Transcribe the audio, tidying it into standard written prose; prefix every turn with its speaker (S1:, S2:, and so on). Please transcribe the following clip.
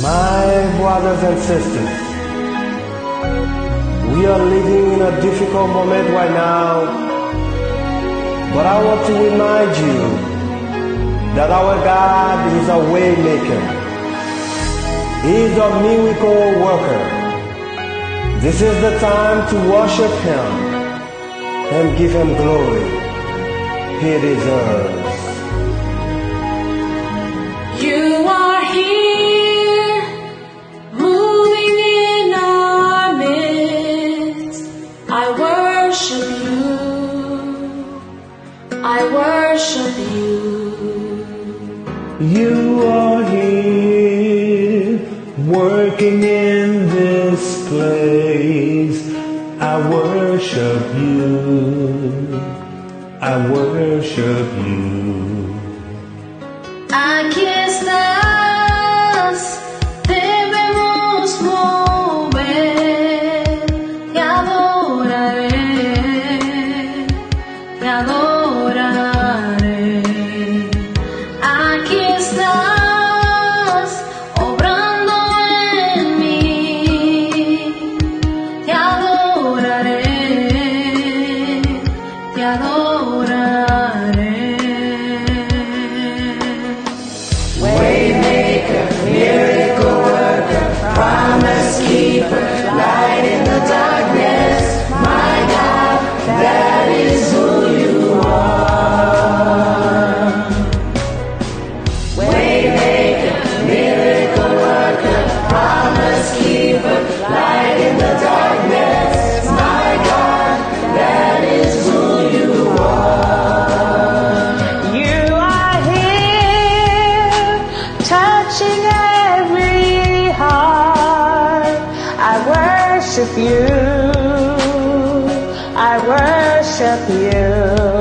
S1: My brothers and sisters, we are living in a difficult moment right now, but I want to remind you that our God is a way maker. He is a miracle worker. This is the time to worship Him and give Him glory He deserves.
S2: You are here, moving in our midst. I worship you, I worship you.
S3: You are here, working in this place. I worship you, I worship you.
S2: Aquí estás, debemos mover, te adoraré, te adoraré. Aquí estás, obrando en mí, te adoraré, te adoraré.
S4: Waymaker, miracle worker, promise keeper, light in the darkness. My God, that is who you are. Waymaker, miracle worker, promise keeper, light in the darkness. My God, that is who you are.
S5: You are here, touching every heart. I worship you, I worship you.